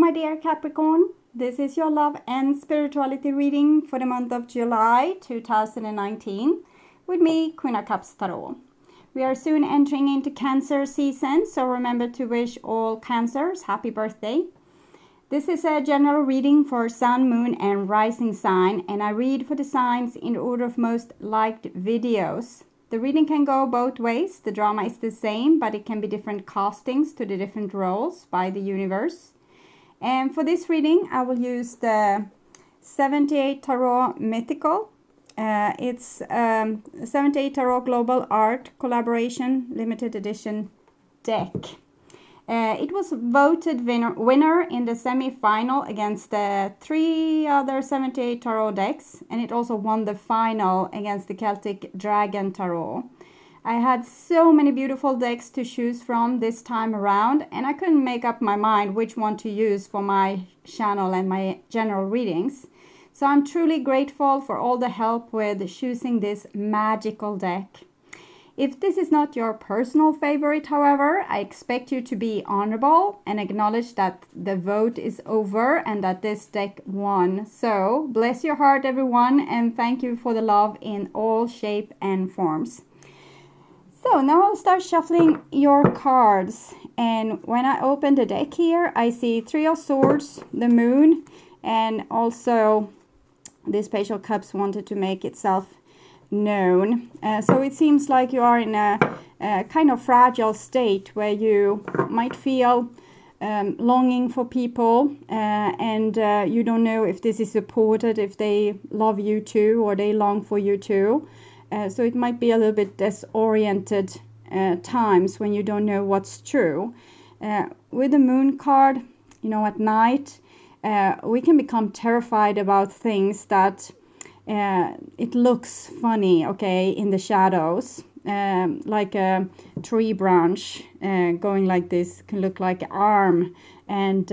my dear Capricorn. This is your love and spirituality reading for the month of July 2019 with me, Queen of Cups Tarot. We are soon entering into Cancer season, so remember to wish all Cancers happy birthday. This is a general reading for Sun, Moon and Rising sign, and I read for the signs in order of most liked videos. The reading can go both ways. The drama is the same, but it can be different castings to the different roles by the universe. And for this reading, I will use the 78 Tarot Mythical. It's 78 Tarot Global Art Collaboration Limited Edition deck. It was voted winner in the semi-final against the 3 other 78 Tarot decks, and it also won the final against the Celtic Dragon Tarot. I had so many beautiful decks to choose from this time around, and I couldn't make up my mind which one to use for my channel and my general readings. So I'm truly grateful for all the help with choosing this magical deck. If this is not your personal favorite, however, I expect you to be honorable and acknowledge that the vote is over and that this deck won. So, bless your heart, everyone, and thank you for the love in all shape and forms. So, now I'll start shuffling your cards. And when I open the deck here, I see 3 of Swords, the Moon, and also this Page of Cups wanted to make itself known. So it seems like you are in a kind of fragile state where you might feel longing for people and you don't know if this is supported, if they love you too or they long for you too. So it might be a little bit disoriented times when you don't know what's true. With the Moon card, you know, at night we can become terrified about things that it looks funny, okay, in the shadows, like a tree branch going like this can look like an arm, and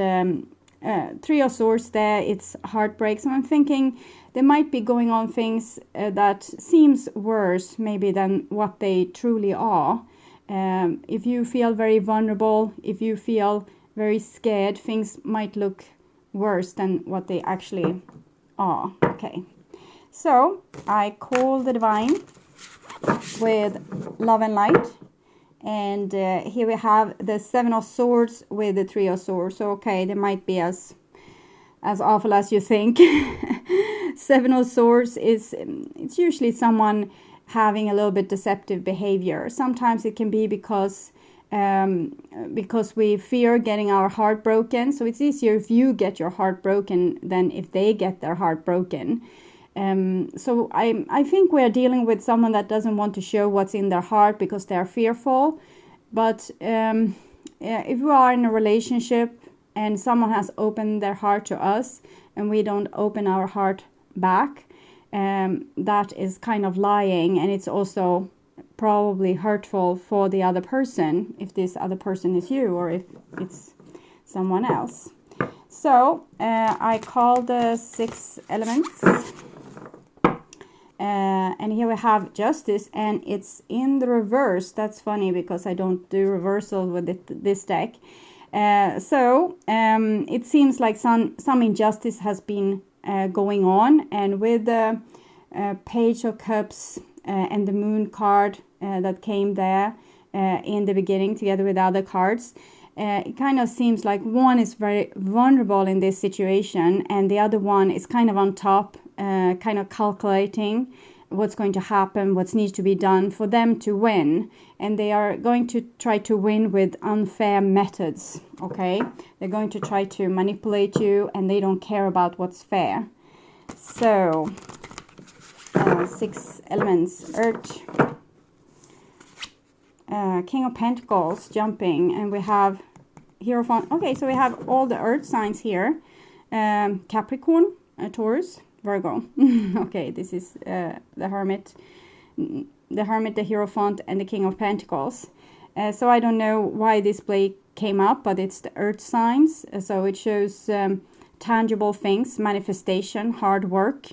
3 of Swords there, it's heartbreak. So I'm thinking there might be going on things that seems worse maybe than what they truly are. If you feel very vulnerable, if you feel very scared, things might look worse than what they actually are, okay. So, I call the Divine with love and light. And here we have the 7 of Swords with the 3 of Swords. So, okay, they might be as awful as you think. 7 of Swords it's usually someone having a little bit deceptive behavior. Sometimes it can be because we fear getting our heart broken. So, it's easier if you get your heart broken than if they get their heart broken. So I think we are dealing with someone that doesn't want to show what's in their heart because they are fearful. But if we are in a relationship and someone has opened their heart to us and we don't open our heart back, that is kind of lying, and it's also probably hurtful for the other person, if this other person is you or if it's someone else. So I call the 6 elements. And here we have Justice, and it's in the reverse. That's funny because I don't do reversal with this deck. So it seems like some injustice has been going on, and with the Page of Cups and the Moon card that came there in the beginning together with other cards, it kind of seems like one is very vulnerable in this situation and the other one is kind of on top, kind of calculating what's going to happen, what needs to be done for them to win. And they are going to try to win with unfair methods, okay? They're going to try to manipulate you and they don't care about what's fair. So, 6 elements, Earth, King of Pentacles jumping, and we have Hierophant. Okay, so we have all the Earth signs here. Capricorn, Taurus, Virgo. Okay, this is the Hermit, the Hierophant, and the King of Pentacles. So I don't know why this play came up, but it's the Earth signs. So it shows tangible things, manifestation, hard work.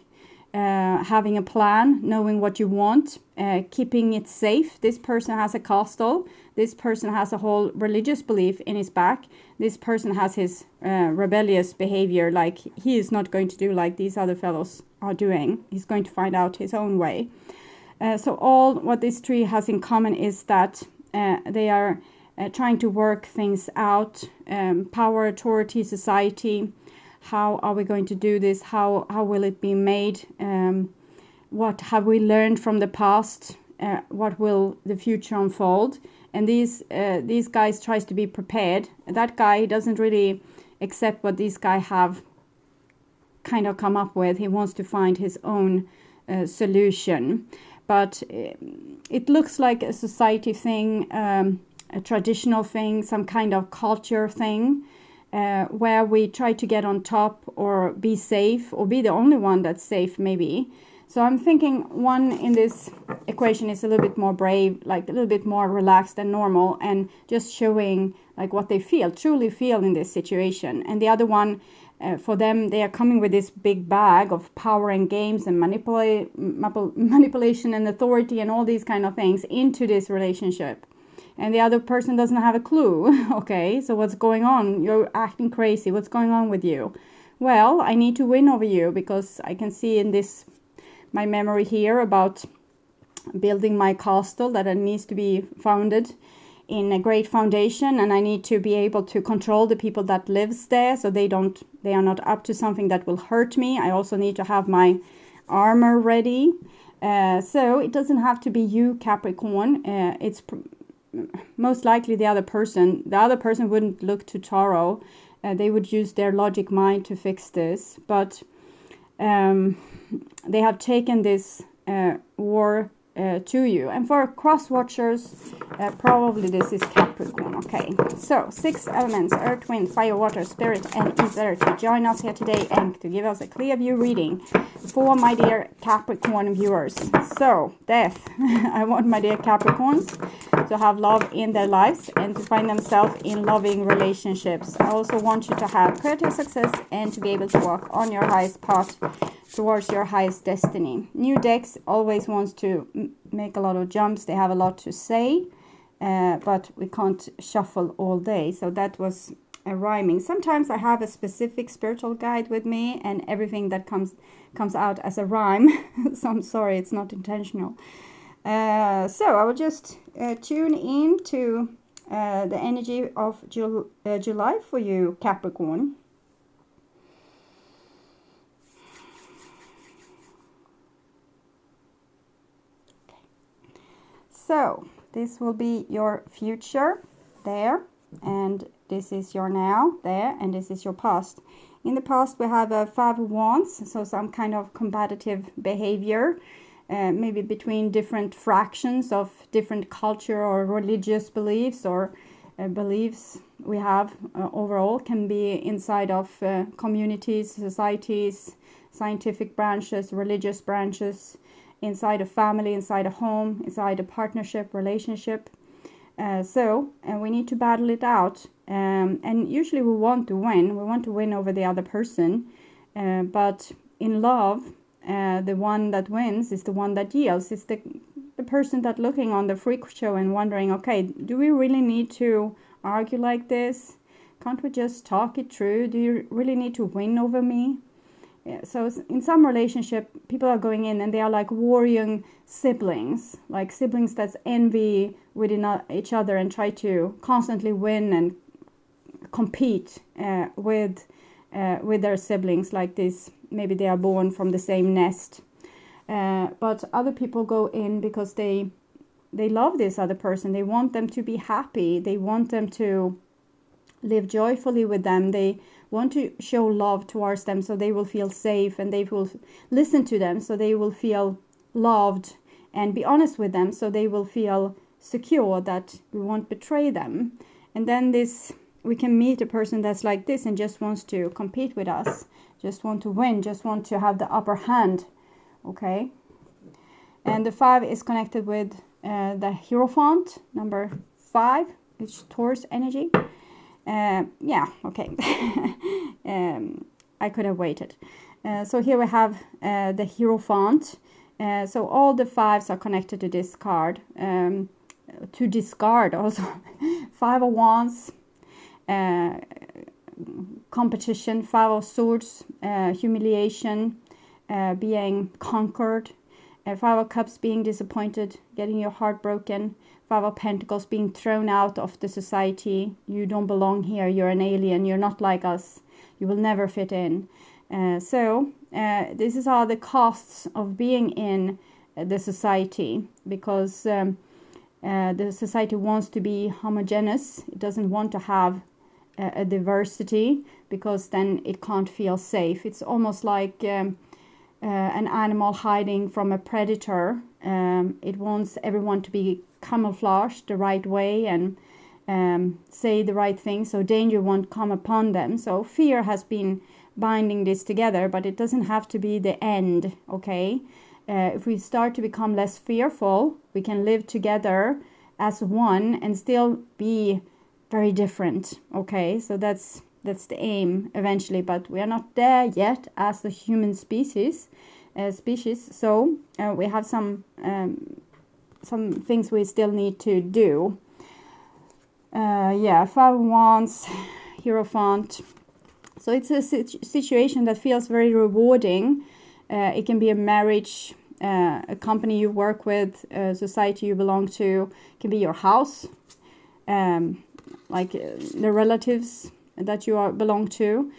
having a plan, knowing what you want, keeping it safe. This person has a castle. This person has a whole religious belief in his back. This person has his rebellious behavior, like he is not going to do like these other fellows are doing. He's going to find out his own way. So all what this tree has in common is that they are trying to work things out, power, authority, society. How are we going to do this? How will it be made? What have we learned from the past? What will the future unfold? And these guys tries to be prepared. That guy doesn't really accept what these guys have kind of come up with. He wants to find his own solution. But it looks like a society thing, a traditional thing, some kind of culture thing, where we try to get on top or be safe or be the only one that's safe maybe. So I'm thinking one in this equation is a little bit more brave, like a little bit more relaxed than normal, and just showing like what they feel, truly feel in this situation. And the other one, for them, they are coming with this big bag of power and games and manipulation and authority and all these kind of things into this relationship. And the other person doesn't have a clue. Okay, so what's going on? You're acting crazy. What's going on with you? Well, I need to win over you because I can see in this, my memory here about building my castle, that it needs to be founded in a great foundation, and I need to be able to control the people that lives there so they are not up to something that will hurt me. I also need to have my armor ready. So it doesn't have to be you, Capricorn. It's most likely the other person. The other person wouldn't look to tarot. They would use their logic mind to fix this. But they have taken this war to you. And for cross watchers, probably this is Capricorn. Okay, so 6 elements: earth, wind, fire, water, spirit, and ether, to join us here today and to give us a clear view reading for my dear Capricorn viewers. So death. I want my dear Capricorns to have love in their lives and to find themselves in loving relationships. I also want you to have creative success and to be able to walk on your highest path towards your highest destiny. New decks always wants to make a lot of jumps. They have a lot to say, but we can't shuffle all day. So that was a rhyming. Sometimes I have a specific spiritual guide with me and everything that comes out as a rhyme. So I'm sorry, it's not intentional. So I will just tune in to the energy of July for you, Capricorn. So this will be your future there, and this is your now there, and this is your past. In the past we have a 5 of Wands, so some kind of combative behavior, maybe between different fractions of different culture or religious beliefs, or beliefs we have overall, can be inside of communities, societies, scientific branches, religious branches, inside a family, inside a home, inside a partnership, relationship. And we need to battle it out. And usually we want to win. We want to win over the other person. But in love, the one that wins is the one that yields. It's the person that looking on the freak show and wondering, okay, do we really need to argue like this? Can't we just talk it through? Do you really need to win over me? Yeah, so in some relationship, people are going in and they are like warring siblings, like siblings that's envy within each other and try to constantly win and compete with their siblings like this. Maybe they are born from the same nest. But other people go in because they love this other person. They want them to be happy. They want them to live joyfully with them. They want to show love towards them so they will feel safe, and they will listen to them so they will feel loved, and be honest with them so they will feel secure that we won't betray them. And then we can meet a person that's like this and just wants to compete with us, just want to win, just want to have the upper hand. Okay, and the 5 is connected with the Hierophant, number 5, it's Taurus energy. Yeah, okay. I could have waited. So here we have the Hierophant. So all the fives are connected to this card. To discard also. Five of Wands, competition. Five of Swords, humiliation, being conquered. Five of Cups, being disappointed, getting your heart broken. Five of Pentacles, being thrown out of the society. You don't belong here. You're an alien. You're not like us. You will never fit in. So this is all the costs of being in the society, because the society wants to be homogeneous. It doesn't want to have a diversity, because then it can't feel safe. It's almost like an animal hiding from a predator. It wants everyone to be camouflaged the right way and say the right thing, so danger won't come upon them. So fear has been binding this together, but it doesn't have to be the end, okay? If we start to become less fearful, we can live together as one and still be very different, okay? So that's the aim eventually, but we are not there yet as the human species. So we have some things we still need to do. Yeah, Five of Wands, Hierophant. So it's a situation that feels very rewarding. It can be a marriage, a company you work with, a society you belong to. It can be your house, like the relatives that you belong to.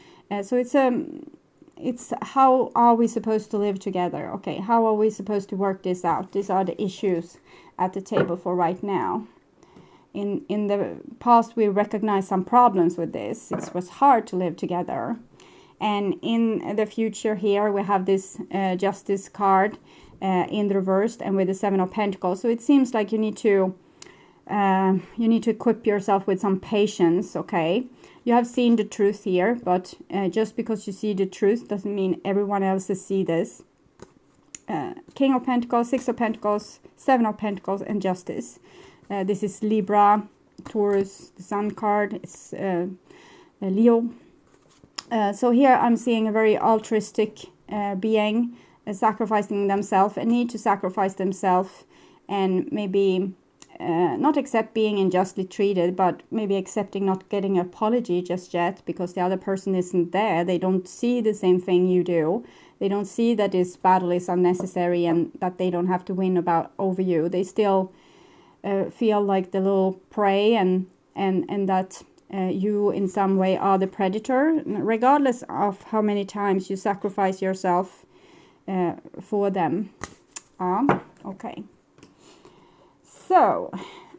So it's how are we supposed to live together? Okay, how are we supposed to work this out? These are the issues at the table for right now. In the past, we recognized some problems with this. It was hard to live together. And in the future here, we have this Justice card in the reversed and with the Seven of Pentacles. So it seems like you need to equip yourself with some patience, okay? You have seen the truth here, but just because you see the truth doesn't mean everyone else see this. King of Pentacles, Six of Pentacles, Seven of Pentacles, and Justice. This is Libra, Taurus, the Sun card. It's Leo. So here I'm seeing a very altruistic being sacrificing themselves, a need to sacrifice themselves, and maybe not accept being unjustly treated, but maybe accepting not getting an apology just yet because the other person isn't there. They don't see the same thing you do. They don't see that this battle is unnecessary and that they don't have to win over you. They still feel like the little prey and that you in some way are the predator, regardless of how many times you sacrifice yourself for them. Okay. So,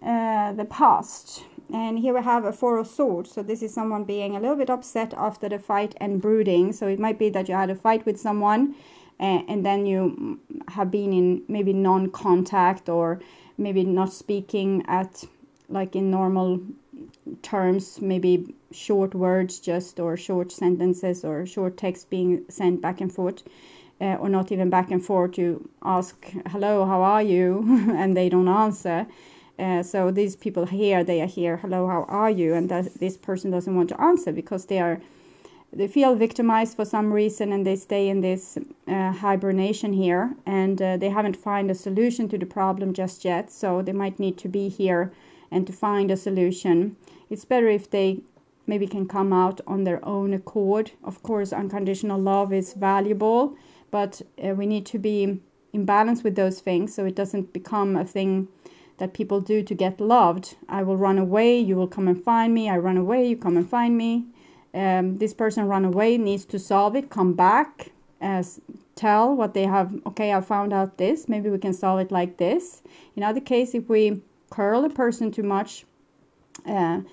the past. And here we have a Four of Swords. So this is someone being a little bit upset after the fight and brooding. So it might be that you had a fight with someone and then you have been in maybe non-contact or maybe not speaking at like in normal terms, maybe short words just, or short sentences or short text being sent back and forth, or not even back and forth. You ask, hello, how are you? And they don't answer. So these people here, they are here, hello, how are you? And this person doesn't want to answer because they feel victimized for some reason, and they stay in this hibernation here, and they haven't found a solution to the problem just yet. So they might need to be here and to find a solution. It's better if they maybe can come out on their own accord. Of course, unconditional love is valuable, but we need to be in balance with those things so it doesn't become a thing that people do to get loved. I will run away, you will come and find me. I run away, you come and find me. This person run away, needs to solve it, come back, tell what they have. Okay, I found out this, maybe we can solve it like this. In other case, if we curl a person too much and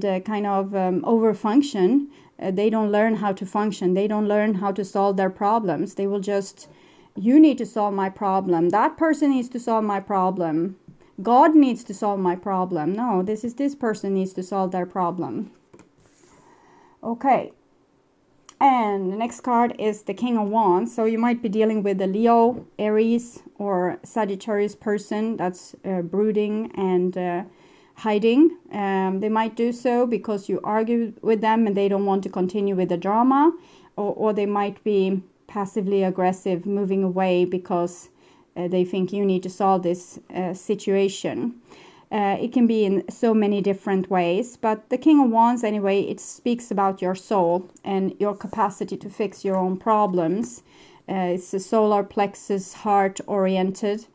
kind of over-function, they don't learn how to function. They don't learn how to solve their problems. They will just, you need to solve my problem. That person needs to solve my problem. God needs to solve my problem. No, this person needs to solve their problem. Okay. And the next card is the King of Wands. So you might be dealing with a Leo, Aries, or Sagittarius person that's brooding and hiding. They might do so because you argue with them and they don't want to continue with the drama, or they might be passively aggressive, moving away because they think you need to solve this situation. It can be in so many different ways, but the King of Wands, anyway, it speaks about your soul and your capacity to fix your own problems. It's a solar plexus, heart-oriented.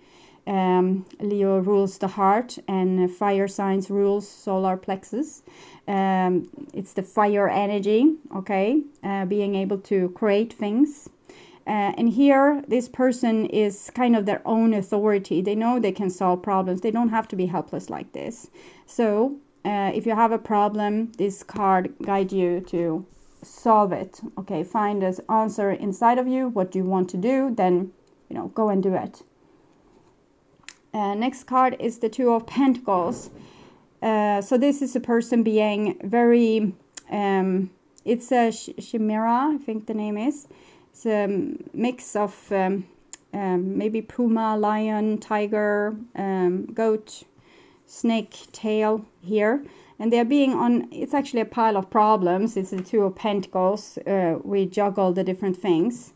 Leo rules the heart, and fire signs rules solar plexus. It's the fire energy, okay, being able to create things. And here, this person is kind of their own authority. They know they can solve problems. They don't have to be helpless like this. So, if you have a problem, this card guides you to solve it. Okay, find an answer inside of you. What do you want to do? Then, go and do it. Next card is the Two of Pentacles. So this is a person being very, it's a chimera, I think the name is. It's a mix of maybe puma, lion, tiger, goat, snake tail here. And they're being on, it's actually a pile of problems. It's the Two of Pentacles. We juggle the different things.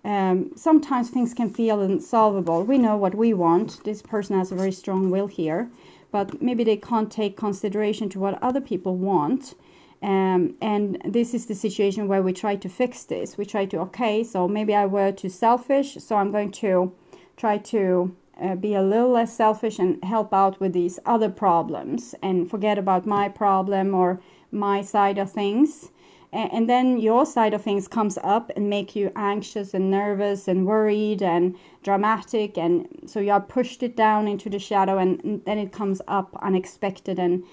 Sometimes things can feel unsolvable. We know what we want. This person has a very strong will here, but maybe they can't take consideration to what other people want. And this is the situation where we try to fix this. We try to, okay, so maybe I were too selfish, so I'm going to try to be a little less selfish and help out with these other problems and forget about my problem or my side of things. And then your side of things comes up and make you anxious and nervous and worried and dramatic. And so you are pushed it down into the shadow, and then it comes up unexpected and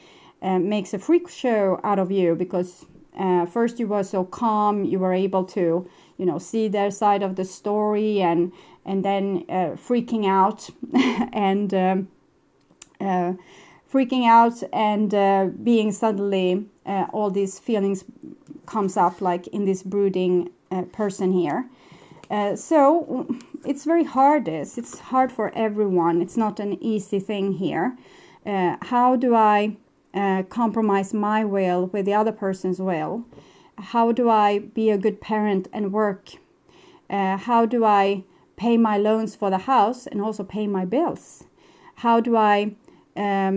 makes a freak show out of you because first you were so calm, you were able to, see their side of the story and then freaking out and being suddenly all these feelings comes up like in this brooding person here. So it's very hard. It's hard for everyone. It's not an easy thing here. How do I compromise my will with the other person's will? How do I be a good parent and work? How do I pay my loans for the house and also pay my bills? How do I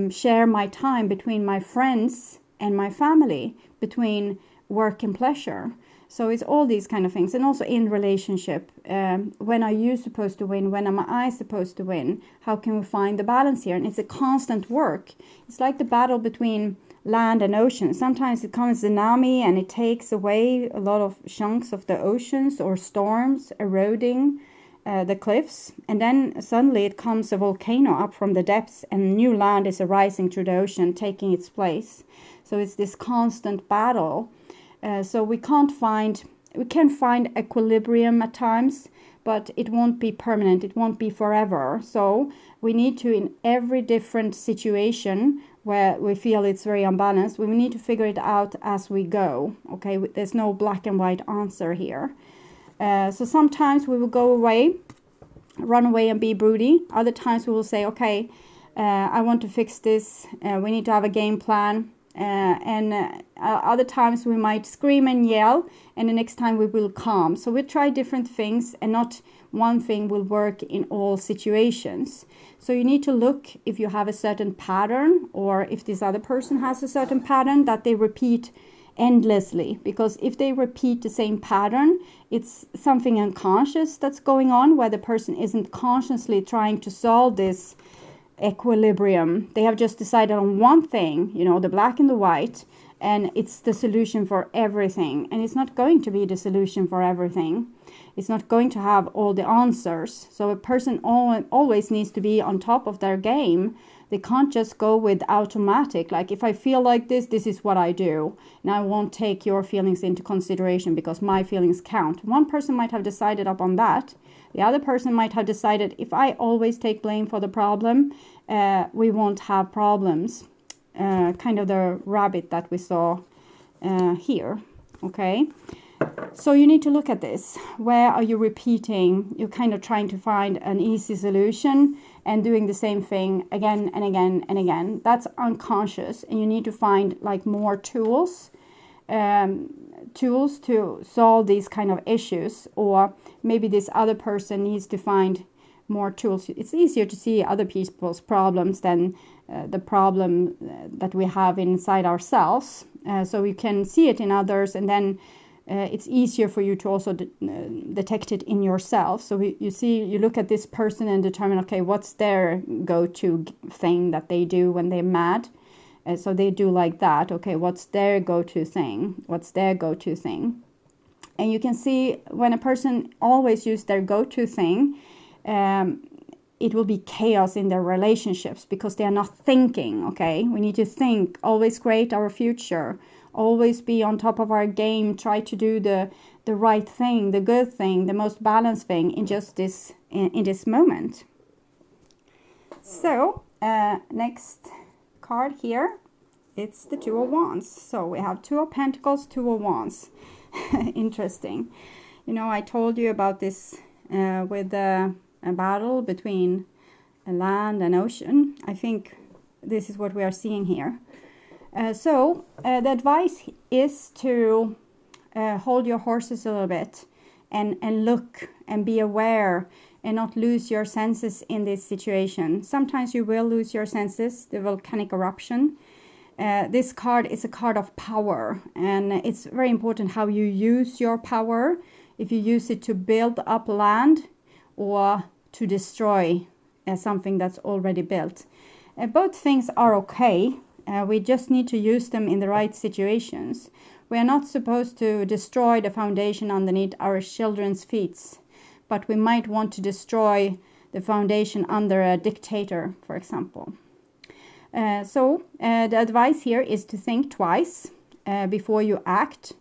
share my time between my friends and my family, between work and pleasure? So it's all these kind of things. And also in relationship, when are you supposed to win? When am I supposed to win? How can we find the balance here? And it's a constant work. It's like the battle between land and ocean. Sometimes it comes tsunami and it takes away a lot of chunks of the oceans, or storms eroding the cliffs. And then suddenly it comes a volcano up from the depths and new land is arising through the ocean, taking its place. So it's this constant battle. So we can find equilibrium at times, but it won't be permanent. It won't be forever. So we need to, in every different situation where we feel it's very unbalanced, we need to figure it out as we go. Okay, there's no black and white answer here. So sometimes we will go away, run away and be broody. Other times we will say, okay, I want to fix this. We need to have a game plan. And other times we might scream and yell, and the next time we will calm. So we try different things, and not one thing will work in all situations. So you need to look if you have a certain pattern, or if this other person has a certain pattern that they repeat endlessly. Because if they repeat the same pattern, it's something unconscious that's going on, where the person isn't consciously trying to solve this equilibrium. They have just decided on one thing, the black and the white, and it's the solution for everything. And it's not going to be the solution for everything. It's not going to have all the answers. So a person always needs to be on top of their game. They can't just go with automatic, like, if I feel like this is what I do, and I won't take your feelings into consideration because my feelings count. One person might have decided upon that. The other person might have decided, if I always take blame for the problem, we won't have problems. Kind of the rabbit that we saw here. Okay. So you need to look at this. Where are you repeating? You're kind of trying to find an easy solution and doing the same thing again and again and again. That's unconscious, and you need to find like more tools tools to solve these kind of issues, or maybe this other person needs to find more tools. It's easier to see other people's problems than the problem that we have inside ourselves. So you can see it in others, and then it's easier for you to also detect it in yourself. So you look at this person and determine, okay, what's their go-to thing that they do when they're mad? So they do like that. Okay, what's their go-to thing? What's their go-to thing? And you can see when a person always uses their go-to thing, it will be chaos in their relationships because they are not thinking, okay? We need to think, always create our future, always be on top of our game, try to do the right thing, the good thing, the most balanced thing in just this, in this moment. So, next card here, it's the Two of Wands. So we have Two of Pentacles, Two of Wands. Interesting. You know, I told you about this with a battle between a land and ocean. I think this is what we are seeing here. So the advice is to hold your horses a little bit and look and be aware and not lose your senses in this situation. Sometimes you will lose your senses, the volcanic eruption. This card is a card of power, and it's very important how you use your power. If you use it to build up land or to destroy something that's already built. Both things are okay. We just need to use them in the right situations. We are not supposed to destroy the foundation underneath our children's feet, but we might want to destroy the foundation under a dictator, for example. So the advice here is to think twice before you act.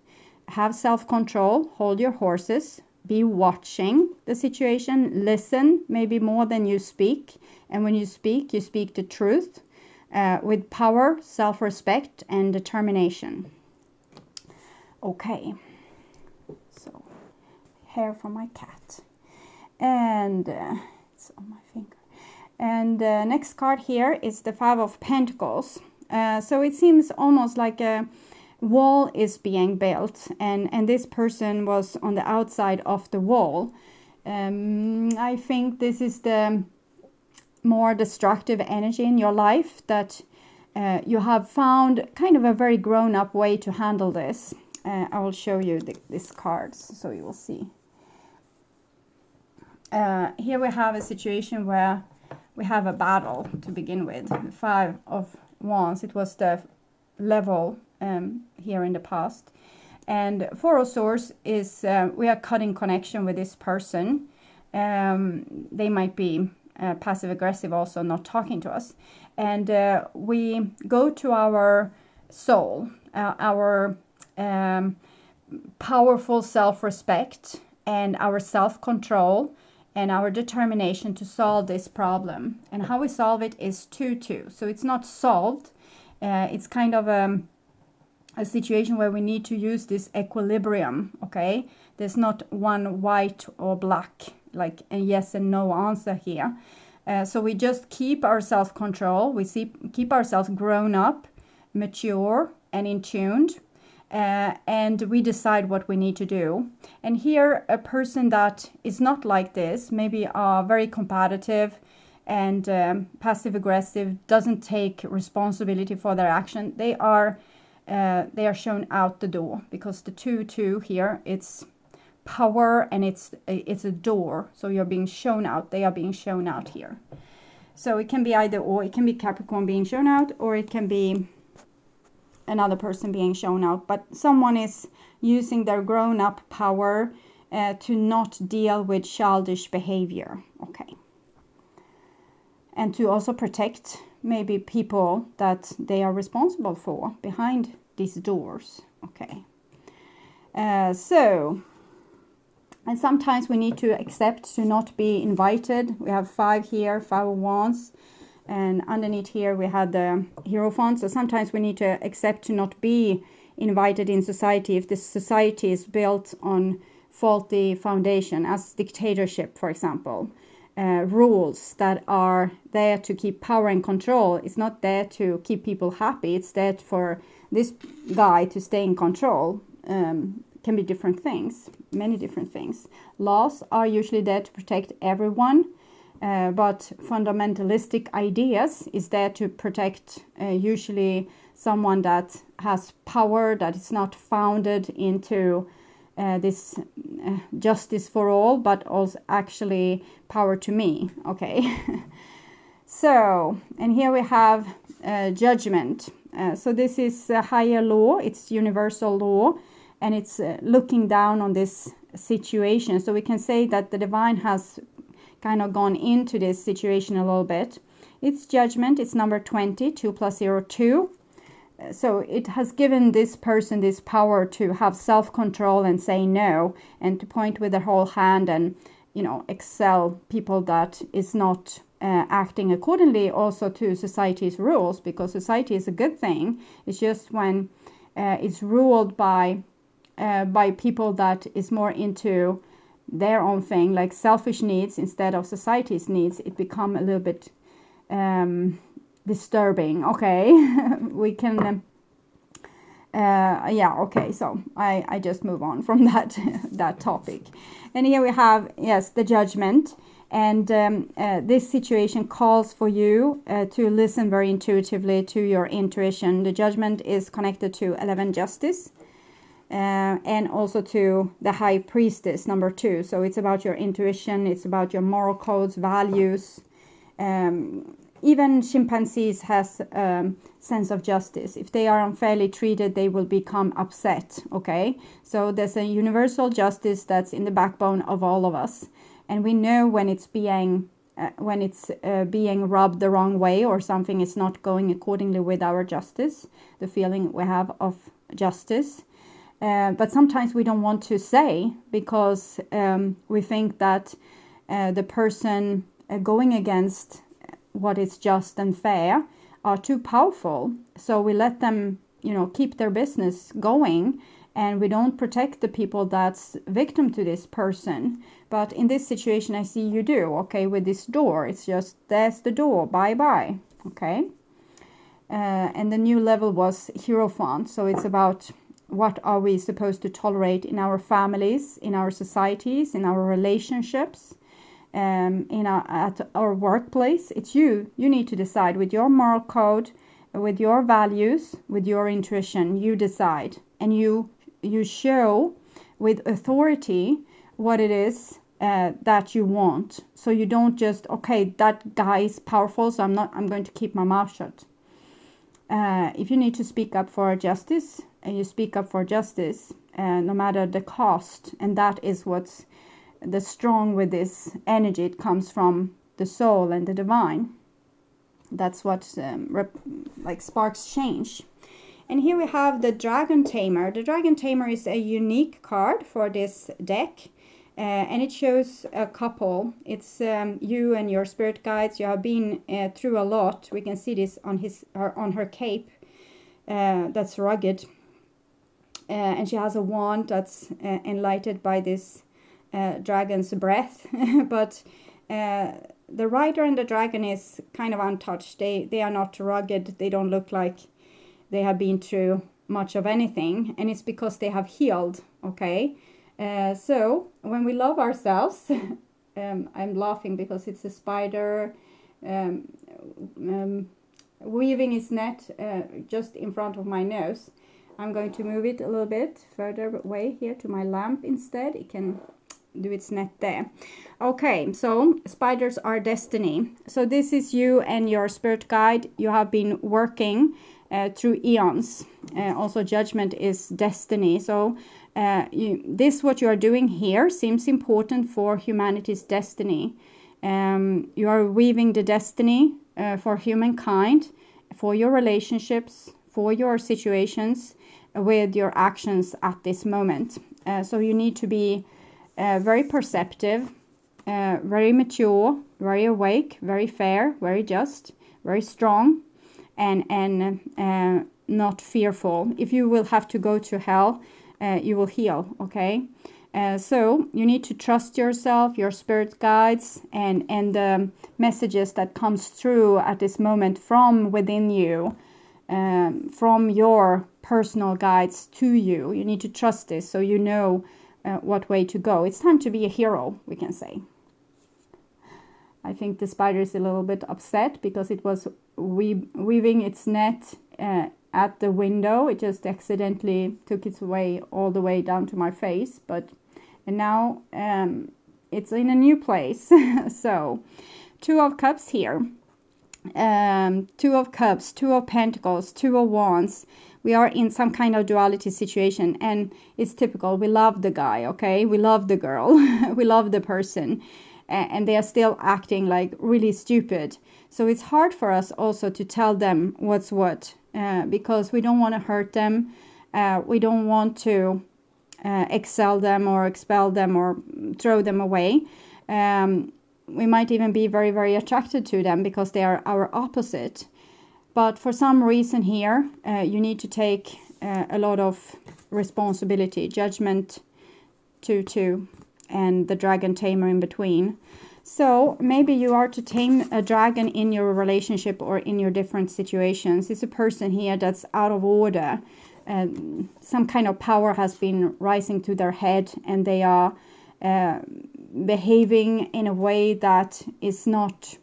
Have self-control, hold your horses, be watching the situation, listen maybe more than you speak. And when you speak the truth with power, self-respect, and determination. Okay, so hair from my cat. And it's on my finger. And next card here is the Five of Pentacles. So it seems almost like a wall is being built, and this person was on the outside of the wall. I think this is the more destructive energy in your life, that you have found kind of a very grown-up way to handle this. I will show you these cards so you will see. Here we have a situation where we have a battle to begin with. The Five of Wands, it was the level here in the past. And Four of Swords is we are cutting connection with this person. They might be passive aggressive, also not talking to us. And we go to our soul, our powerful self-respect and our self-control and our determination to solve this problem. And how we solve it is 2-2. So it's not solved. It's kind of a situation where we need to use this equilibrium, okay? There's not one white or black, like a yes and no answer here. So we just keep our self-control. We keep ourselves grown up, mature, and in tuned. And we decide what we need to do. And here, a person that is not like this, maybe are very competitive and passive-aggressive, doesn't take responsibility for their action, they are shown out the door, because the 2-2 here, it's power and it's a door. So you're being shown out. They are being shown out here. So it can be either or. It can be Capricorn being shown out, or it can be another person being shown out. But someone is using their grown-up power to not deal with childish behavior. Okay. And to also protect maybe people that they are responsible for behind these doors. Okay. And sometimes we need to accept to not be invited. We have 5 here, 5 of Wands. And underneath here we had the Hierophant. So sometimes we need to accept to not be invited in society if the society is built on faulty foundation, as dictatorship, for example. Rules that are there to keep power and control. It's not there to keep people happy. It's there for this guy to stay in control. can be different things, many different things. Laws are usually there to protect everyone, but fundamentalistic ideas is there to protect usually someone that has power, that is not founded into this justice for all, but also actually power to me. Okay. So, and here we have judgment. So this is a higher law, it's universal law, and it's looking down on this situation. So we can say that the divine has kind of gone into this situation a little bit. It's judgment, it's number 20, 2 plus 0, 2. So it has given this person this power to have self-control and say no, and to point with their whole hand and, you know, excel people that is not acting accordingly also to society's rules, because society is a good thing. It's just when it's ruled by people that is more into their own thing, like selfish needs instead of society's needs, it become a little bit disturbing. Okay. We can yeah, okay, so I just move on from that that topic. And here we have, yes, the judgment. And this situation calls for you to listen very intuitively to your intuition. The judgment is connected to 11 justice and also to the high priestess, number 2. So it's about your intuition, it's about your moral codes, values. Even chimpanzees has sense of justice. If they are unfairly treated, they will become upset. Okay, so there's a universal justice that's in the backbone of all of us. And we know when it's being rubbed the wrong way, or something is not going accordingly with our justice, the feeling we have of justice. But sometimes we don't want to say, because we think that the person going against what is just and fair are too powerful. So we let them, you know, keep their business going, and we don't protect the people that's victim to this person. But in this situation, I see you do. Okay, with this door, it's just, there's the door, bye-bye. Okay. And the new level was Hierophant. So it's about what are we supposed to tolerate in our families, in our societies, in our relationships, at our workplace. It's you. You need to decide with your moral code, with your values, with your intuition. You decide, and you show with authority what it is that you want. So you don't just, okay, that guy is powerful, so I'm going to keep my mouth shut. If you need to speak up for justice, you speak up for justice, no matter the cost. And that is what's the strong with this energy. It comes from the soul and the divine. That's what like sparks change. And here we have the Dragon Tamer. The Dragon Tamer is a unique card for this deck. And it shows a couple. It's you and your spirit guides. You have been through a lot. We can see this on on her cape. That's rugged. And she has a wand that's enlightened by this dragon's breath. But the rider and the dragon is kind of untouched. They are not rugged. They don't look like they have been through much of anything. And it's because they have healed. Okay. So when we love ourselves, I'm laughing because it's a spider weaving its net just in front of my nose. I'm going to move it a little bit further away here to my lamp instead. It can do its net there. Okay, so spiders are destiny. So this is you and your spirit guide. You have been working through eons. Also judgment is destiny. So this what you are doing here seems important for humanity's destiny. You are weaving the destiny for humankind, for your relationships, for your situations, with your actions at this moment. So you need to be very perceptive, very mature, very awake, very fair, very just, very strong, and not fearful. If you will have to go to hell, you will heal. Okay. So you need to trust yourself, your spirit guides, and the messages that comes through at this moment from within you. from your personal guides to you. You need to trust this so you know what way to go. It's time to be a hero, we can say. I think the spider is a little bit upset because it was weaving its net at the window. It just accidentally took its way all the way down to my face, and now it's in a new place. So, Two of Cups here. Two of Cups, Two of Pentacles, Two of Wands. We are in some kind of duality situation, and it's typical. We love the guy, okay? We love the girl. We love the person. And they are still acting like really stupid. So it's hard for us also to tell them what's what, because we don't want to hurt them. We don't want to excel them or expel them or throw them away. We might even be very, very attracted to them because they are our opposite. But for some reason here, you need to take a lot of responsibility, judgment, 2-2. And the dragon tamer in between. So maybe you are to tame a dragon in your relationship or in your different situations. It's a person here that's out of order. Some kind of power has been rising to their head, and they are behaving in a way that is not,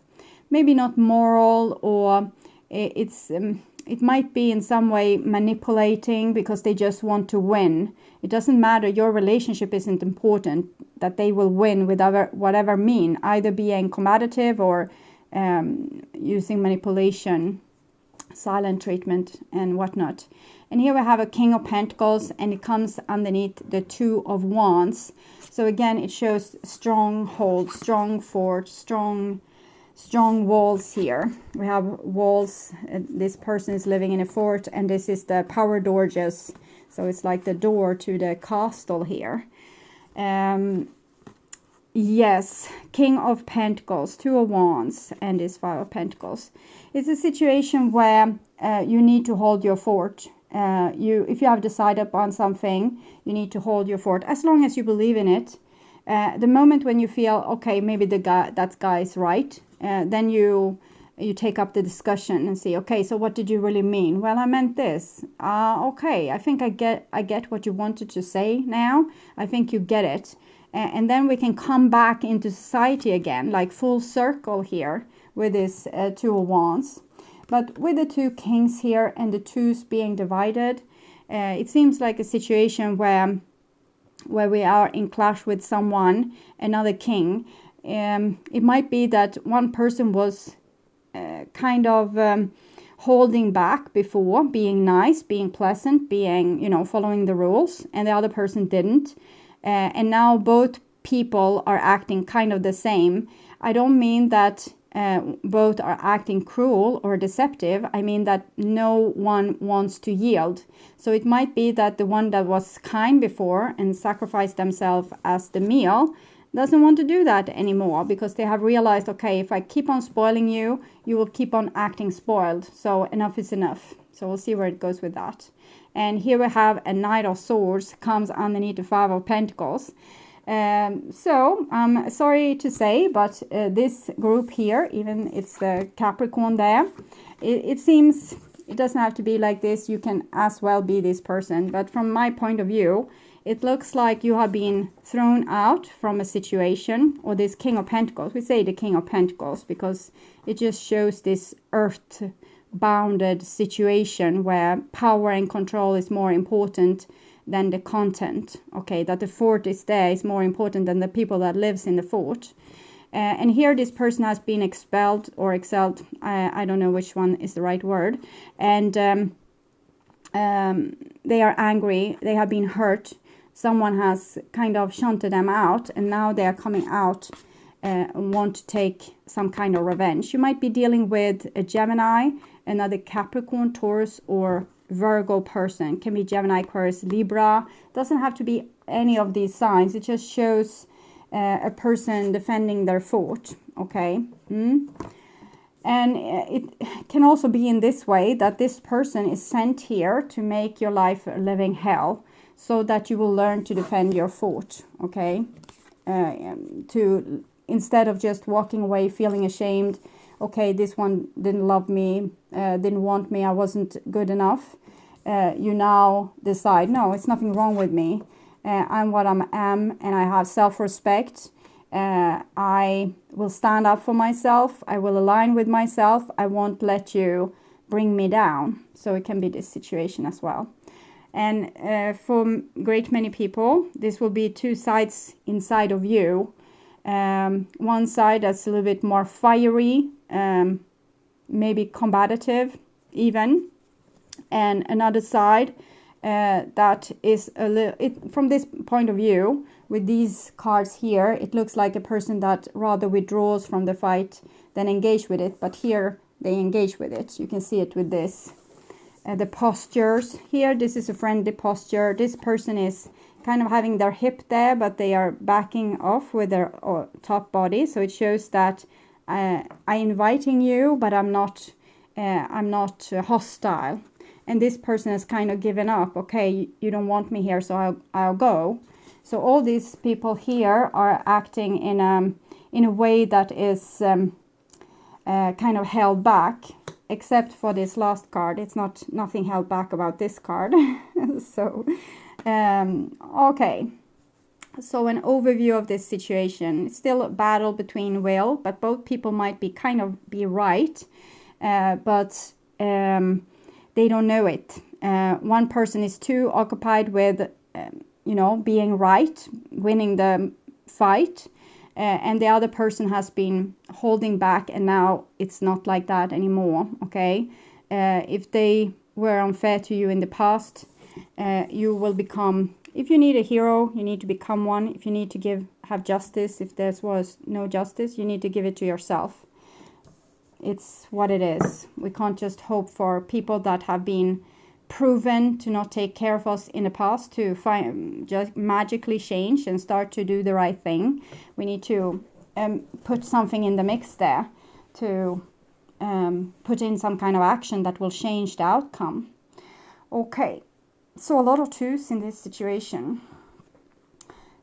maybe not moral, or it might be in some way manipulating because they just want to win. It doesn't matter. Your relationship isn't important. That they will win with whatever mean, either being combative or using manipulation, silent treatment, and whatnot. And here we have a King of Pentacles, and it comes underneath the Two of Wands. So again, it shows stronghold, strong fort, strong walls here. We have walls. This person is living in a fort, and this is the power door just. So it's like the door to the castle here. Yes, King of Pentacles, Two of Wands, and this Five of Pentacles. It's a situation where you need to hold your fort. If you have decided upon something, you need to hold your fort as long as you believe in it. The moment when you feel, okay, maybe that guy is right, then you take up the discussion and say, okay, so what did you really mean? Well, I meant this. Okay, I think I get what you wanted to say now. I think you get it. And then we can come back into society again, like full circle here with this Two of Wands. But with the two kings here and the twos being divided, it seems like a situation where we are in clash with someone, another king. It might be that one person was kind of holding back before, being nice, being pleasant, being, following the rules, and the other person didn't. And now both people are acting kind of the same. I don't mean that both are acting cruel or deceptive. I mean that no one wants to yield. So it might be that the one that was kind before and sacrificed themselves as the meal doesn't want to do that anymore, because they have realized, okay, if I keep on spoiling you, you will keep on acting spoiled. So enough is enough. So we'll see where it goes with that. And here we have a Knight of Swords comes underneath the Five of Pentacles. So I'm sorry to say, but this group here, even it's the Capricorn there, it seems it doesn't have to be like this. You can as well be this person. But from my point of view, it looks like you have been thrown out from a situation, or this King of Pentacles. We say the King of Pentacles because it just shows this earth-bounded situation where power and control is more important than the content. Okay, that the fort is there is more important than the people that lives in the fort. And here this person has been expelled or excelled. I don't know which one is the right word. And they are angry. They have been hurt. Someone has kind of shunted them out, and now they are coming out and want to take some kind of revenge. You might be dealing with a Gemini, another Capricorn, Taurus, or Virgo person. Can be Gemini, Aquarius, Libra. Doesn't have to be any of these signs. It just shows a person defending their fort. Okay. And it can also be in this way that this person is sent here to make your life a living hell, so that you will learn to defend your fort. Okay. To instead of just walking away feeling ashamed, okay, this one didn't love me, didn't want me, I wasn't good enough, you now decide, no, it's nothing wrong with me. I'm what I am, and I have self-respect. I will stand up for myself. I will align with myself. I won't let you bring me down. So it can be this situation as well. And for great many people, this will be two sides inside of you. One side that's a little bit more fiery, maybe combative even. And another side that is a little, from this point of view, with these cards here, it looks like a person that rather withdraws from the fight than engage with it. But here they engage with it. You can see it with this. The postures here, this is a friendly posture. This person is kind of having their hip there, but they are backing off with their top body. So it shows that I'm inviting you, but I'm not hostile. And this person has kind of given up. Okay, you don't want me here, so I'll go. So all these people here are acting in a way that is kind of held back, except for this last card. It's nothing held back about this card. So, okay. So an overview of this situation. It's still a battle between will, but both people might be right, but they don't know it. One person is too occupied with, being right, winning the fight, and the other person has been holding back, and now it's not like that anymore. Okay, if they were unfair to you in the past, you will become. If you need a hero, you need to become one. If you need to have justice, if there was no justice, you need to give it to yourself. It's what it is. We can't just hope for people that have been proven to not take care of us in the past to just magically change and start to do the right thing. We need to put something in the mix there to put in some kind of action that will change the outcome. Okay, so a lot of twos in this situation.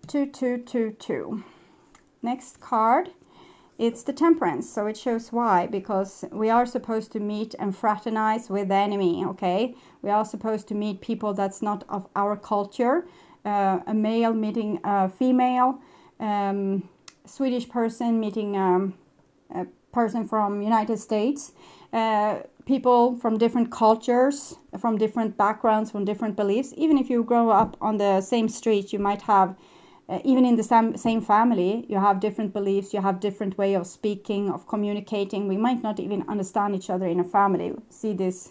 2, 2, 2, 2. Next card. It's the Temperance, so it shows why, because we are supposed to meet and fraternize with the enemy, okay? We are supposed to meet people that's not of our culture, a male meeting a female, Swedish person meeting a person from United States, people from different cultures, from different backgrounds, from different beliefs. Even if you grow up on the same street, you might have even in the same family, you have different beliefs, you have different way of speaking, of communicating. We might not even understand each other in a family. See this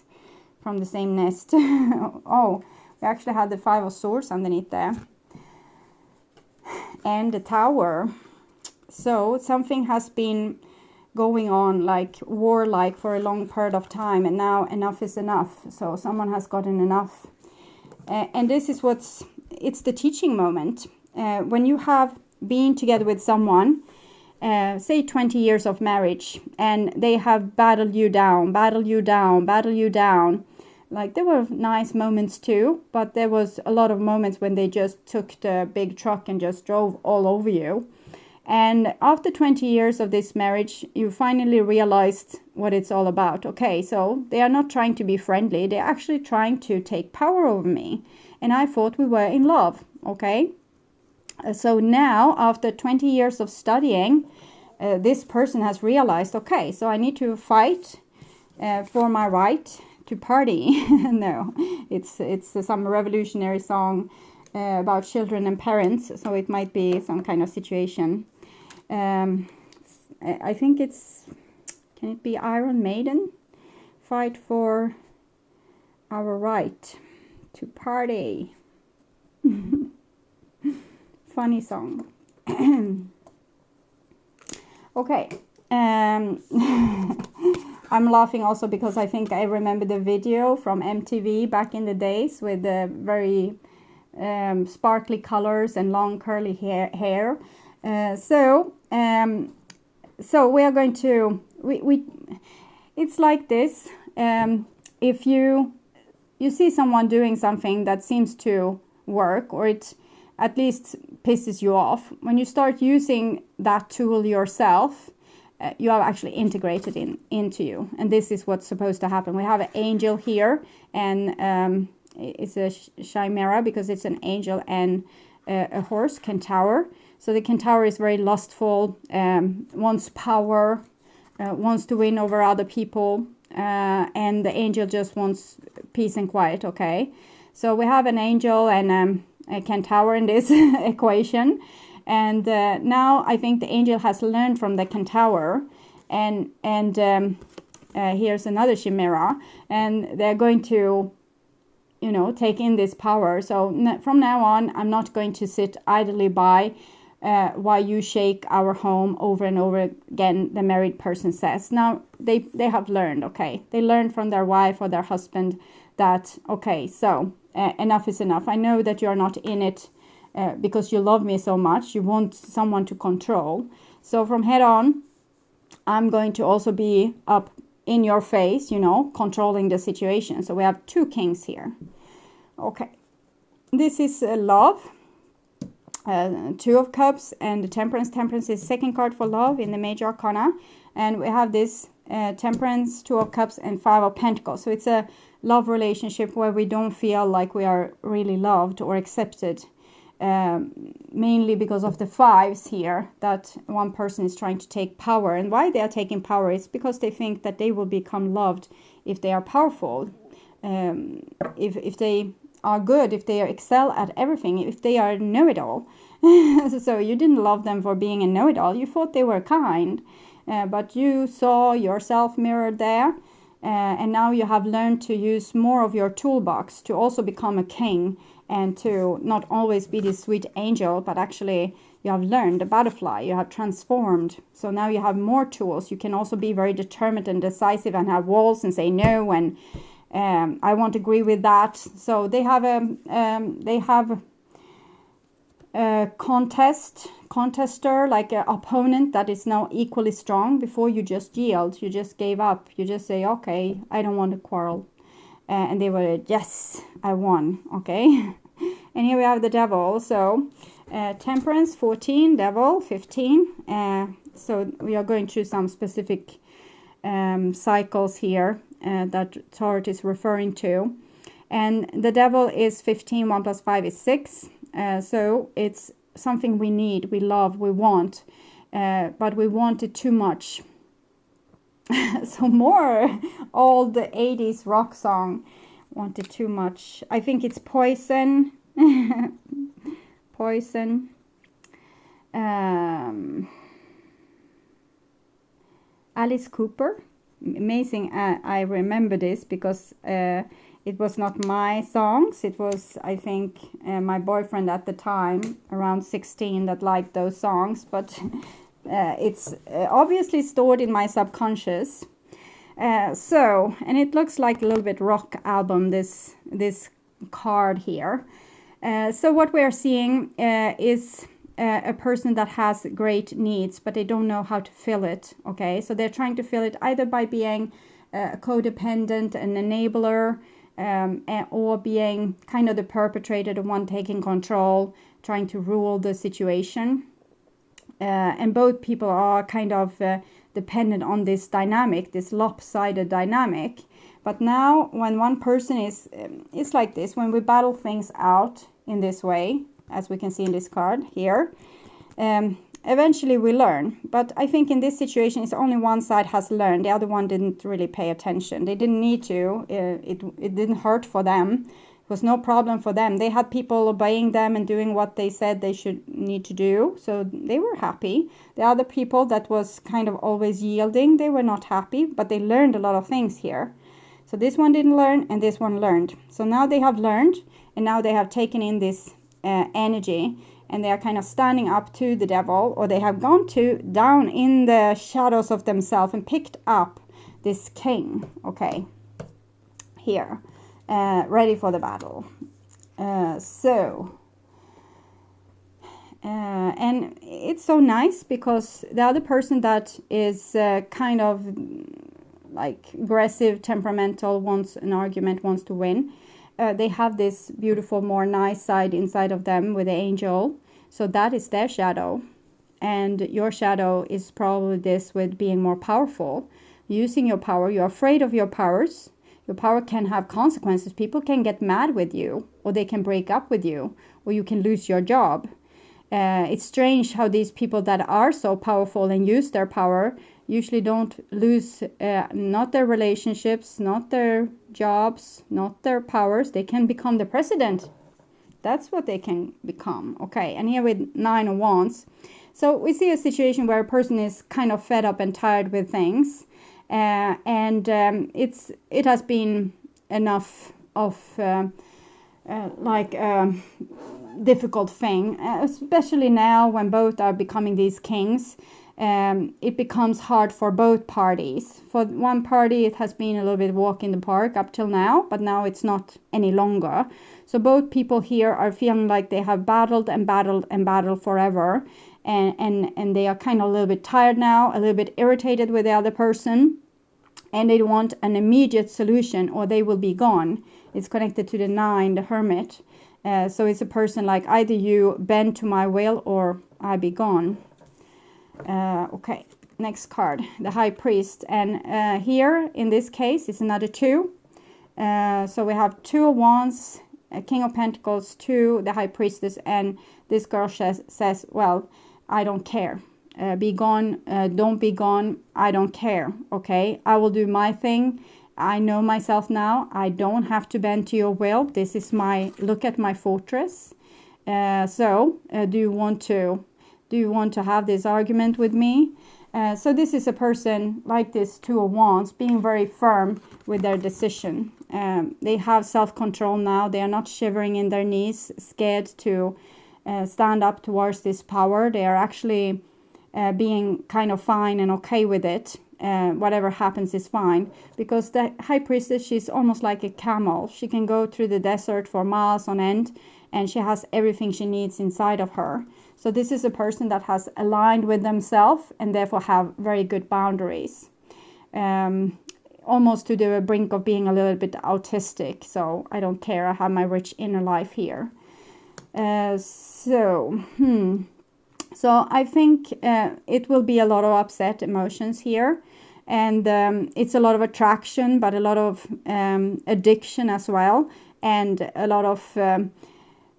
from the same nest. Oh, we actually had the 5 of Swords underneath there. And the Tower. So something has been going on like warlike for a long period of time, and now enough is enough. So someone has gotten enough. And this is it's the teaching moment. When you have been together with someone, say 20 years of marriage, and they have battled you down, like there were nice moments too, but there was a lot of moments when they just took the big truck and just drove all over you. And after 20 years of this marriage, you finally realized what it's all about. Okay, so they are not trying to be friendly, they're actually trying to take power over me. And I thought we were in love, okay? So now, after 20 years of studying, this person has realized, okay, so I need to fight for my right to party. No, it's some revolutionary song about children and parents, so it might be some kind of situation. I think can it be Iron Maiden? Fight for our right to party. Funny song. Okay. I'm laughing also because I think I remember the video from MTV back in the days with the very sparkly colors and long curly hair. So we are going to it's like this. If you see someone doing something that seems to work, or it at least pisses you off, when you start using that tool yourself, you have actually integrated into you. And this is what's supposed to happen. We have an angel here, and it's a chimera because it's an angel and a horse, centaur. So the centaur is very lustful, wants power, wants to win over other people, and the angel just wants peace and quiet, okay? So we have an angel and a centaur in this equation. And now I think the angel has learned from the centaur, and here's another chimera, and they're going to, you know, take in this power. So from now on, I'm not going to sit idly by while you shake our home over and over again, the married person says. Now, they have learned, okay? They learned from their wife or their husband that, okay, so enough is enough. I know that you're not in it because you love me so much. You want someone to control. So from head on, I'm going to also be up in your face, you know, controlling the situation. So we have 2 kings here. Okay. This is love. 2 of Cups and the Temperance. Temperance is second card for love in the major arcana. And we have this Temperance, 2 of Cups and 5 of Pentacles. So it's a love relationship where we don't feel like we are really loved or accepted. Mainly because of the 5s here, that one person is trying to take power. And why they are taking power is because they think that they will become loved if they are powerful, if they are good, if they excel at everything, if they are know-it-all. So you didn't love them for being a know-it-all. You thought they were kind, but you saw yourself mirrored there. And now you have learned to use more of your toolbox to also become a king, and to not always be this sweet angel, but actually you have learned the butterfly, you have transformed. So now you have more tools. You can also be very determined and decisive and have walls and say no, and I won't agree with that. So they have a contester, like an opponent that is now equally strong. Before you just yield, you just gave up. You just say, okay, I don't want to quarrel. And they were, yes, I won, okay? And here we have the devil. So Temperance 14, devil 15. So we are going through some specific cycles here that Tarot is referring to. And the devil is 15, 1 plus 5 is 6. So it's something we need, we love, we want, but we want it too much. So more old 80s rock song, wanted too much. I think it's Poison. Poison. Alice Cooper. Amazing. I remember this because it was not my songs. It was, I think, my boyfriend at the time, around 16, that liked those songs. But it's obviously stored in my subconscious. So, and it looks like a little bit rock album, this card here. So what we are seeing is a person that has great needs, but they don't know how to fill it, okay? So they're trying to fill it either by being codependent, an enabler, or being kind of the perpetrator, the one taking control, trying to rule the situation. And both people are kind of dependent on this dynamic, this lopsided dynamic. But now when one person is, it's like this, when we battle things out in this way, as we can see in this card here, eventually we learn. But I think in this situation, it's only one side has learned. The other one didn't really pay attention. They didn't need to. It didn't hurt for them. It was no problem for them. They had people obeying them and doing what they said they should need to do. So they were happy. The other people that was kind of always yielding, they were not happy, but they learned a lot of things here. So this one didn't learn and this one learned. So now they have learned, and now they have taken in this energy, and they are kind of standing up to the devil, or they have gone down in the shadows of themselves and picked up this king, okay, here, ready for the battle. And it's so nice because the other person that is kind of like aggressive, temperamental, wants an argument, wants to win, they have this beautiful, more nice side inside of them with the angel. So that is their shadow. and your shadow is probably this with being more powerful, using your power. You're afraid of your powers. Your power can have consequences. People can get mad with you, or they can break up with you, or you can lose your job. It's strange how these people that are so powerful and use their power usually don't lose not their relationships, not their jobs, not their powers. They can become the president. That's what they can become. Okay, and here with 9 of Wands. So we see a situation where a person is kind of fed up and tired with things. It has been enough of difficult thing, especially now when both are becoming these kings. It becomes hard for both parties. For one party, it has been a little bit walk in the park up till now, but now it's not any longer. So both people here are feeling like they have battled and battled and battled forever. And they are kind of a little bit tired now, a little bit irritated with the other person. And they want an immediate solution or they will be gone. It's connected to the 9, the Hermit. So it's a person like either you bend to my will or I be gone. Okay, next card, the High Priest. And here in this case it's another 2. So we have 2 of Wands, King of Pentacles, 2, the High Priestess. And this girl says, well, I don't care. Be gone, don't be gone, I don't care. Okay, I will do my thing. I know myself now. I don't have to bend to your will. This is my look at my fortress. Do you want to have this argument with me? So this is a person like this 2 of Wands being very firm with their decision. They have self-control now. They are not shivering in their knees, scared to stand up towards this power. They are actually being kind of fine and okay with it. Whatever happens is fine, because the High Priestess, she's almost like a camel. She can go through the desert for miles on end, and she has everything she needs inside of her. So this is a person that has aligned with themselves and therefore have very good boundaries. Almost to the brink of being a little bit autistic. So I don't care, I have my rich inner life here. So I think it will be a lot of upset emotions here. And it's a lot of attraction, but a lot of addiction as well. And a lot of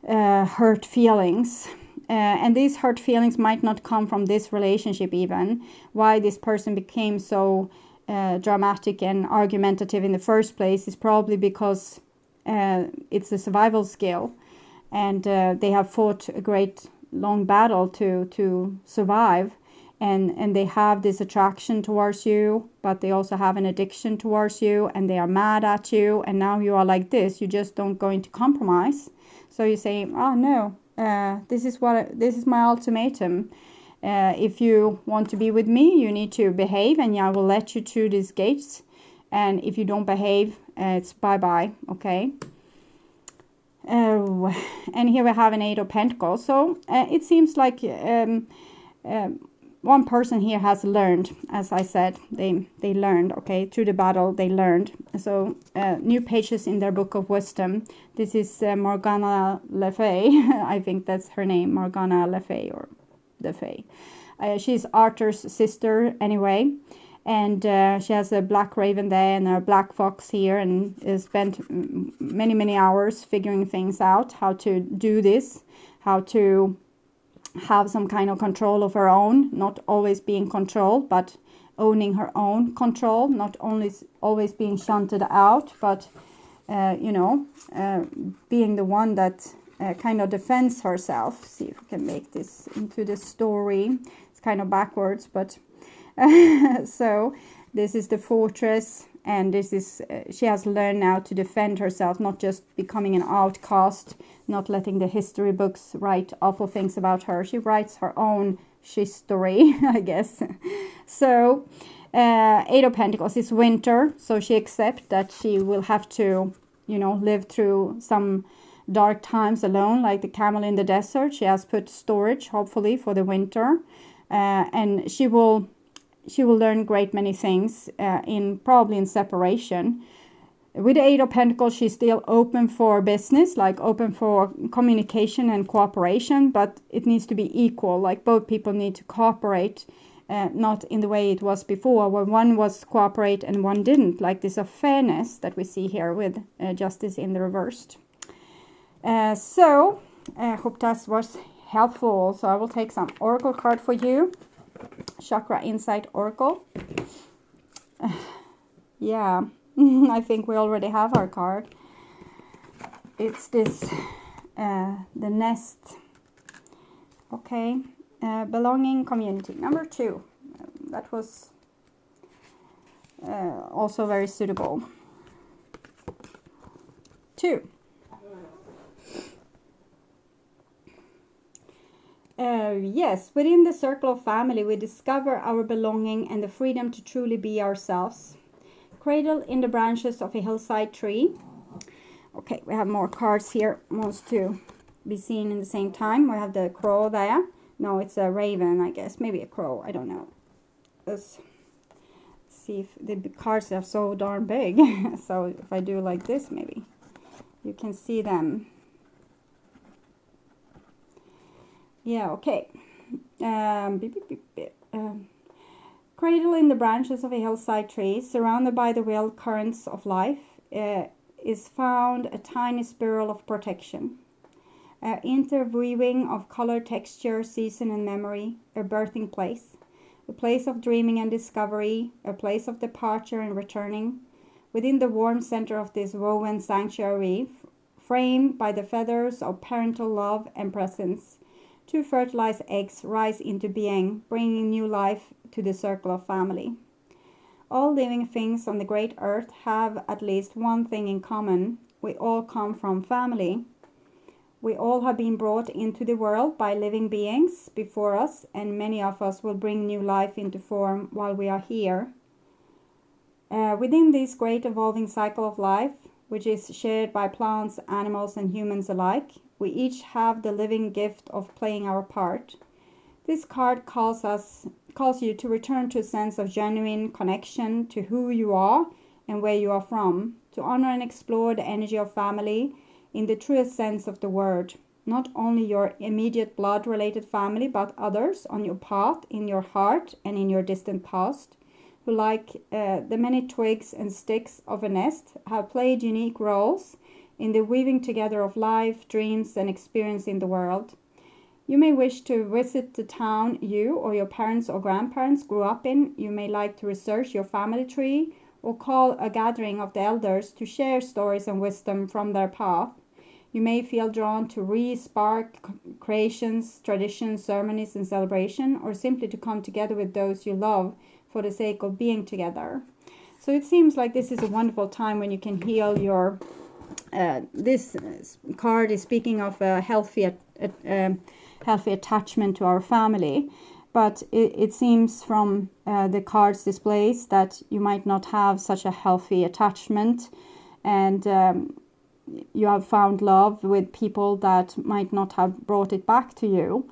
hurt feelings. And these hurt feelings might not come from this relationship even. Why this person became so dramatic and argumentative in the first place is probably because it's a survival skill. And they have fought a great long battle to survive. And they have this attraction towards you, but they also have an addiction towards you, and they are mad at you, and now you are like this. You just don't going to compromise. So you say, oh no, this is my ultimatum. If you want to be with me, you need to behave, and I will let you through these gates. And if you don't behave, it's bye-bye, okay? And here we have an 8 of Pentacles. So it seems like one person here has learned, as I said, they learned, okay, through the battle they learned. So new pages in their book of wisdom. This is Morgana Le Fay. I think that's her name, Morgana Le Fay, or Le Fay. She's Arthur's sister anyway. And she has a black raven there and a black fox here, and spent many hours figuring things out, how to do this, how to have some kind of control of her own, not always being controlled, but owning her own control, not only always being shunted out, but being the one that kind of defends herself. See if we can make this into the story. It's kind of backwards, but so this is the fortress, and this is she has learned now to defend herself, not just becoming an outcast, not letting the history books write awful things about her. She writes her own history, I guess. So 8 of Pentacles is winter, so she accepts that she will have to, live through some dark times alone, like the camel in the desert. She has put storage, hopefully, for the winter, and she will learn great many things probably in separation. With the Eight of Pentacles, she's still open for business, like open for communication and cooperation, but it needs to be equal, like both people need to cooperate, not in the way it was before, where one was cooperate and one didn't, like this of fairness that we see here with justice in the reversed. So, I hope that was helpful. So I will take some oracle card for you. Chakra Insight Oracle. Yeah. I think we already have our card. It's this, the nest. Okay, belonging, community. Number 2. That was also very suitable. 2. Yes, within the circle of family, we discover our belonging and the freedom to truly be ourselves. Cradle in the branches of a hillside tree. Okay, we have more cards here, most to be seen in the same time. We have the crow there. No, it's a raven, I guess. Maybe a crow, I don't know. Let's see if the cards are so darn big. So if I do like this, maybe you can see them. Yeah, okay. Cradle in the branches of a hillside tree, surrounded by the wild currents of life, is found a tiny spiral of protection. Interweaving of color, texture, season, and memory, a birthing place. A place of dreaming and discovery, a place of departure and returning. Within the warm center of this woven sanctuary, framed by the feathers of parental love and presence, 2 fertilized eggs rise into being, bringing new life to the circle of family. All living things on the great earth have at least one thing in common. We all come from family. We all have been brought into the world by living beings before us, and many of us will bring new life into form while we are here. Within this great evolving cycle of life, which is shared by plants, animals, and humans alike, we each have the living gift of playing our part. This card calls you to return to a sense of genuine connection to who you are and where you are from, to honor and explore the energy of family in the truest sense of the word. Not only your immediate blood-related family, but others on your path, in your heart, and in your distant past, who, like the many twigs and sticks of a nest, have played unique roles in the weaving together of life, dreams, and experience in the world. You may wish to visit the town you or your parents or grandparents grew up in. You may like to research your family tree or call a gathering of the elders to share stories and wisdom from their path. You may feel drawn to re-spark creations, traditions, ceremonies, and celebration, or simply to come together with those you love for the sake of being together. So it seems like this is a wonderful time when you can heal your... this card is speaking of a healthy attachment to our family, but it seems from the cards displays that you might not have such a healthy attachment, and you have found love with people that might not have brought it back to you.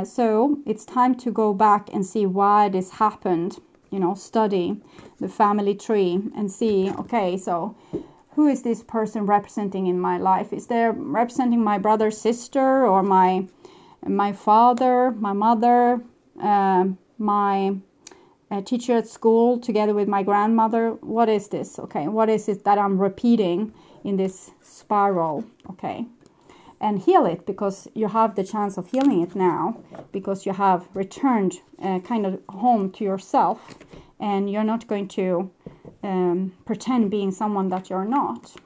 So it's time to go back and see why this happened. You know, study the family tree and see, okay, so who is this person representing in my life? Is there representing my brother, sister, or my father, my mother, my teacher at school, together with my grandmother? What is this? Okay, what is it that I'm repeating in this spiral? Okay, and heal it, because you have the chance of healing it now, because you have returned kind of home to yourself, and you're not going to pretend being someone that you're not.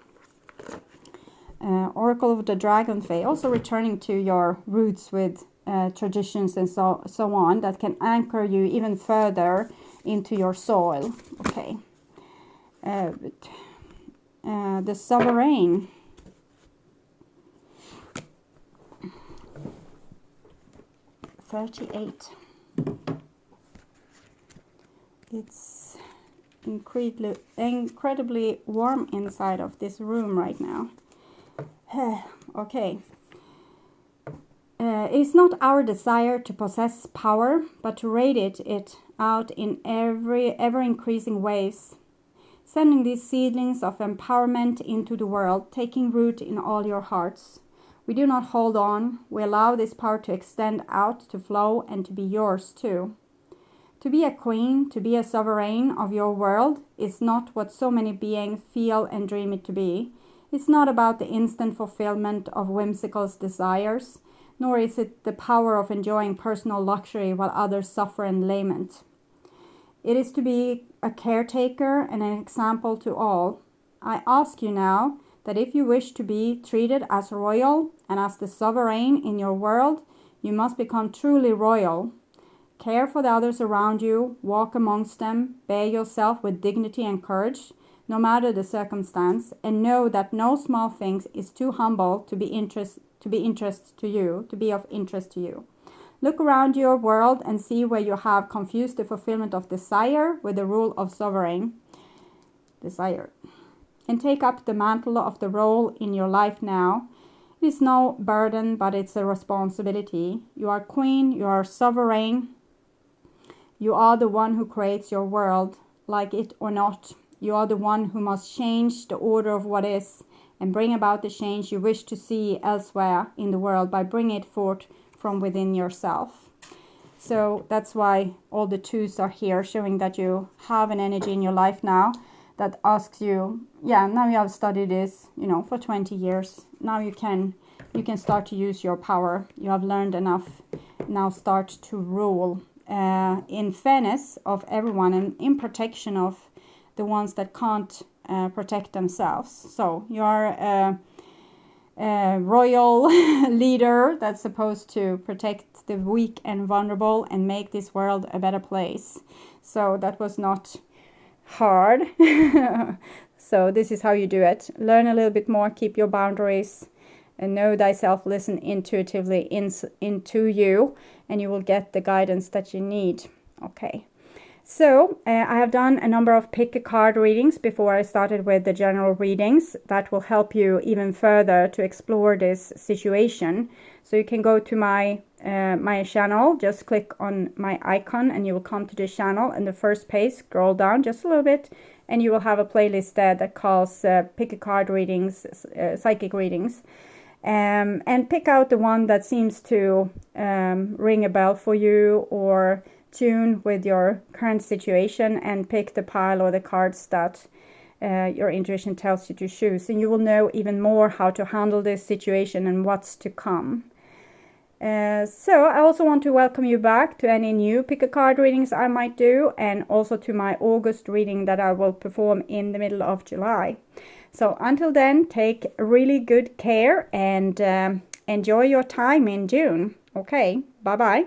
Oracle of the Dragonfly, also returning to your roots with traditions and so on that can anchor you even further into your soil. Okay. The Sovereign. $38. It's incredibly warm inside of this room right now. Okay. It's not our desire to possess power, but to radiate it out in ever increasing ways. sending these seedlings of empowerment into the world, taking root in all your hearts. We do not hold on. We allow this power to extend out, to flow, and to be yours too. To be a queen, to be a sovereign of your world is not what so many beings feel and dream it to be. It's not about the instant fulfillment of whimsical desires, nor is it the power of enjoying personal luxury while others suffer in lament. It is to be a caretaker and an example to all. I ask you now that if you wish to be treated as royal and as the sovereign in your world, you must become truly royal. Care for the others around you, walk amongst them, bear yourself with dignity and courage, no matter the circumstance, and know that no small thing is too humble to be of interest to you. Look around your world and see where you have confused the fulfillment of desire with the rule of sovereign desire. And take up the mantle of the role in your life now. It is no burden, but it's a responsibility. You are queen, you are sovereign. You are the one who creates your world, like it or not. You are the one who must change the order of what is and bring about the change you wish to see elsewhere in the world by bringing it forth from within yourself. So that's why all the twos are here, showing that you have an energy in your life now that asks you, now you have studied this, for 20 years. Now you can start to use your power. You have learned enough. Now start to rule in fairness of everyone and in protection of the ones that can't protect themselves. So you are a royal leader that's supposed to protect the weak and vulnerable and make this world a better place. So that was not hard. So this is how you do it. Learn a little bit more, keep your boundaries, and know thyself, listen intuitively into you, and you will get the guidance that you need. Okay. So I have done a number of pick a card readings before I started with the general readings that will help you even further to explore this situation. So you can go to my channel, just click on my icon and you will come to the channel, and the first page, scroll down just a little bit, and you will have a playlist there that calls pick a card readings, psychic readings. And pick out the one that seems to ring a bell for you or tune with your current situation, and pick the pile or the cards that your intuition tells you to choose, and you will know even more how to handle this situation and what's to come. So I also want to welcome you back to any new pick a card readings I might do, and also to my August reading that I will perform in the middle of July. So until then, take really good care and enjoy your time in June. Okay, bye-bye.